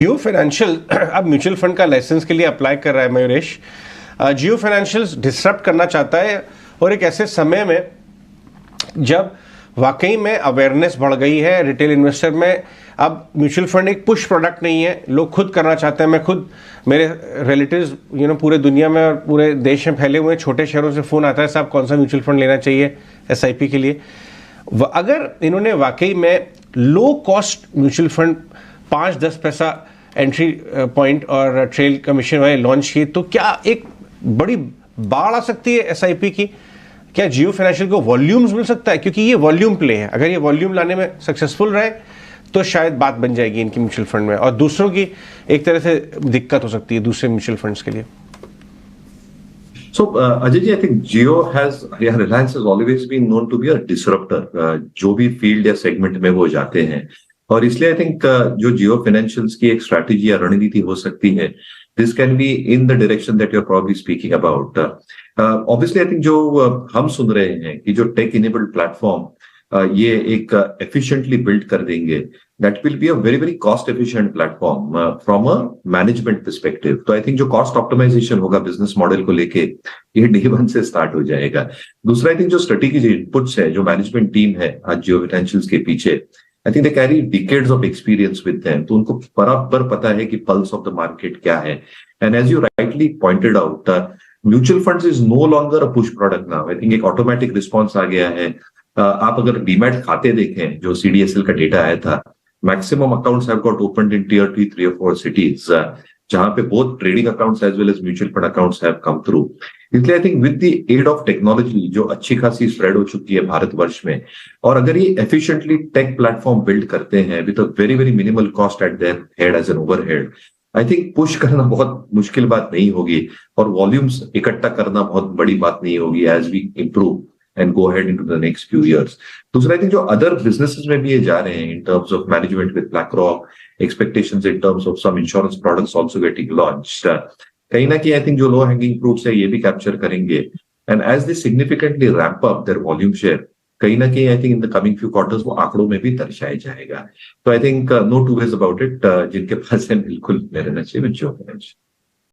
जियो financial अब mutual fund का licence के लिए अप्लाई कर रहा है मयूरेश। जियो फाइनेंशियल डिसरप्ट करना चाहता है और एक ऐसे समय में जब वाकई में अवेयरनेस बढ़ गई है रिटेल इन्वेस्टर में। अब म्यूचुअल फंड एक पुश प्रोडक्ट नहीं है, लोग खुद करना चाहते हैं। मैं खुद, मेरे रिलेटिव्स पूरे दुनिया में और पूरे देश में फैले हुए छोटे शहरों से फ़ोन आता है, साहब कौन सा म्यूचुअल फंड लेना चाहिए एसआईपी के लिए। अगर इन्होंने वाकई में लो कॉस्ट म्यूचुअल फंड 5-10 पैसा एंट्री पॉइंट और ट्रेल कमीशन वाले लॉन्च किए तो क्या एक बड़ी बाढ़ आ सकती है एसआईपी की? क्या जियो फाइनेंशियल को वॉल्यूम्स मिल सकता है? क्योंकि ये वॉल्यूम प्ले है, अगर ये वॉल्यूम लाने में सक्सेसफुल रहे तो शायद बात बन जाएगी इनकी म्यूचुअल फंड में, और दूसरों की एक तरह से दिक्कत हो सकती है दूसरे म्यूचुअल फंड्स के लिए। So, Ajay ji, I think Reliance has always been known to be a disruptor. जो भी फील्ड या सेगमेंट में वो जाते हैं, और इसलिए आई थिंक जो जियो फाइनेंशियल्स की एक स्ट्रैटेजी या रणनीति हो सकती है, this can be in the direction that you are probably speaking about. Obviously I think जो हम सुन रहे हैं कि जो टेक इनेबल्ड प्लेटफॉर्म ये एक एफिशिएंटली बिल्ड कर देंगे, that will be a very very cost efficient platform from a management perspective. तो आई थिंक जो कॉस्ट ऑप्टिमाइजेशन होगा बिजनेस मॉडल को लेके, ये डे वन से स्टार्ट हो जाएगा। दूसरा, आई थिंक जो स्ट्रेटेजिक इनपुट्स है, जो मैनेजमेंट टीम है आज जियो फाइनेंशियल्स के पीछे, I think they carry decades of experience with them, तो उनको बराबर पता है कि पल्स ऑफ द मार्केट क्या है। And as you rightly pointed out, mutual funds is no longer a push product now. I think एक ऑटोमेटिक रिस्पॉन्स आ गया है। आप अगर डीमैट खाते देखें, जो सीडीएसएल का डेटा आया था, maximum accounts have got opened in tier 2, 3 और 4 सिटीज, जहां पे both trading accounts as well as mutual fund accounts have come through. इसलिए I think with the aid of technology जो अच्छी खासी स्प्रेड हो चुकी है भारतवर्ष में, और अगर ये एफिशिएंटली टेक प्लेटफॉर्म बिल्ड करते हैं with a very very minimal cost at their head as an overhead, I think push करना बहुत मुश्किल बात नहीं होगी, और वॉल्यूम्स इकट्ठा करना बहुत बड़ी बात नहीं होगी as we improve and go ahead into the next few years. दूसरा, आई थिंक जो अदर बिजनेसेस में भी ये जा रहे हैं in terms of management with BlackRock, expectations in terms of some insurance products also getting launched, कहीं ना कहीं आई थिंक जो लो हैंगिंग फ्रूट्स है ये भी कैप्चर करेंगे। And as they significantly ramp up their volume share, कहीं ना कहीं I think in the coming few quarters वो आंकड़ों में भी दर्शाया जाएगा। तो I think no two ways about it, जिनके पास है बिल्कुल में रहना चाहिए जियो फाइनेंशियल।